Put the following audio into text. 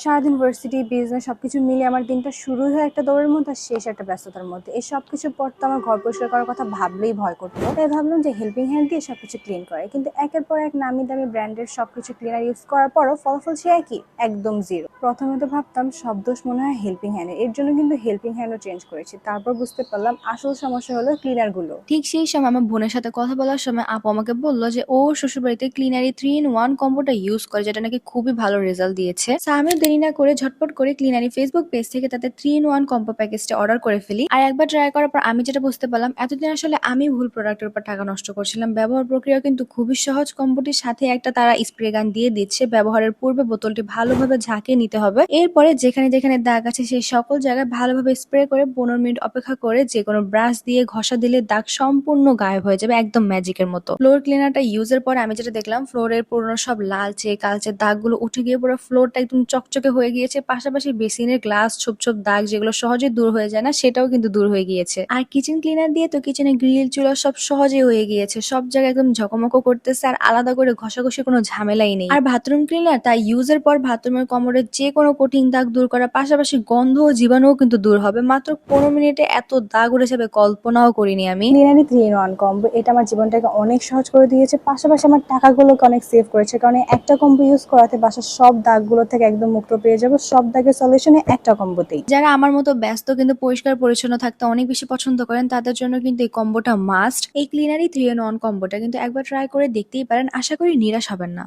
সারাদিন varsity, business সবকিছু মিলিয়ে আমার দিনটা শুরু হয় একটা দৌড়ের মধ্যে আর শেষ একটা ব্যস্ততার মধ্যে। এই সবকিছুর পর তো আমার ঘর পরিষ্কার করার কথা ভাবলেই ভয় করতো। তাই ভাবলাম যে হেল্পিং হ্যান্ড দিয়ে সবকিছু ক্লিন করে। কিন্তু একের পর এক নামি দামি ব্র্যান্ডের সবকিছু ক্লিনার ইউজ করার পরও ফলাফল সে একই, একদম জিরো। প্রথমে তো ভাবতাম সব দোষ মনে হয় হেল্পিং হ্যান্ডের, এর জন্য কিন্তু হেল্পিং হ্যান্ডও চেঞ্জ করেছি। তারপর বুঝতে পারলাম আসল সমস্যা হলো ক্লিনার গুলো। ঠিক সেই সময় আমার বোনের সাথে কথা বলার সময় আপু আমাকে বলল যে ওর শ্বশুরবাড়িতে ক্লিনারি 3 in 1 কম্বোটা ইউজ করে, যেটা নাকি খুবই ভালো রেজাল্ট দিয়েছে। So আমিও দেরি না করে ঝটপট করে ক্লিনারি ফেসবুক পেজ থেকে তাদের 3 in 1 কম্বো প্যাকেজটা অর্ডার করে ফেলি। আর একবার ট্রাই করার পর আমি যেটা বুঝতে পারলাম, এতদিন আসলে আমি ভুল প্রোডাক্টের উপর টাকা নষ্ট করছিলাম। ব্যবহার প্রক্রিয়া কিন্তু খুবই সহজ। কম্বোটির সাথে একটা তারা স্প্রে গান দিয়ে দিচ্ছে। ব্যবহারের পূর্বে বোতলটি ভালোভাবে ঝাঁকিয়ে নিতে হবে। এরপরে যেখানে যেখানে দাগ আছে সেই সকল জায়গায় ভালোভাবে স্প্রে করে 15 মিনিট অপেক্ষা করে যে কোনো ব্রাশ দিয়ে ঘষা দিলে দাগ সম্পূর্ণ গায়েব হয়ে যাবে, একদম ম্যাজিকের মতো। ফ্লোর ক্লিনারটা ইউজের পরে আমি যেটা দেখলাম, ফ্লোরের পুরোনো সব লালচে কালচে দাগগুলো উঠে গিয়ে পুরো ফ্লোরটা একদম চকচকে হয়ে গিয়েছে। পাশাপাশি বেসিনের গ্লাস ছোপ ছোপ দাগ যেগুলো সহজে দূর হয়ে যায় না, সেটাও কিন্তু দূর হয়ে গিয়েছে। আর কিচেন ক্লিনার দিয়ে তো কিচেনে গ্রিল চুলা সব সহজে হয়ে গিয়েছে, সব জায়গায় একদম ঝকমকো করতেছে, আর আলাদা করে ঘষাঘষি কোনো ঝামেলাই নেই। আর বাথরুম ক্লিনার তাই ইউজের পর বাথরুমের কোমরের যে কোনো কঠিন দাগ দূর করার পাশাপাশি গন্ধ ও জীবাণুও কিন্তু দূর হবে। মাত্র 15 মিনিটে এত দাগ উঠে যাবে কল্পনাও করিনি আমি। ক্লিনারি 3 in 1 কম্বো এটা আমার জীবনটাকে অনেক সহজ করে দিয়েছে, পাশাপাশি আমার টাকাগুলোকে অনেক সেভ করেছে। কারণ এই একটা কম্বো ইউজ করাতে বাসার সব দাগগুলো থেকে একদম মুক্ত পেয়ে যাবো, সব দাগের সলিউশনে একটা কম্বোতেই। যারা আমার মতো ব্যস্ত কিন্তু পরিষ্কার পরিচ্ছন্ন থাকতে অনেক বেশি পছন্দ করেন, তাদের জন্য কিন্তু এই কম্বোটা মাস্ট। এই ক্লিনারি 3 in 1 কম্বোটা কিন্তু একবার ট্রাই করে দেখতেই পারেন, আশা করি নিরাশ হবেন না।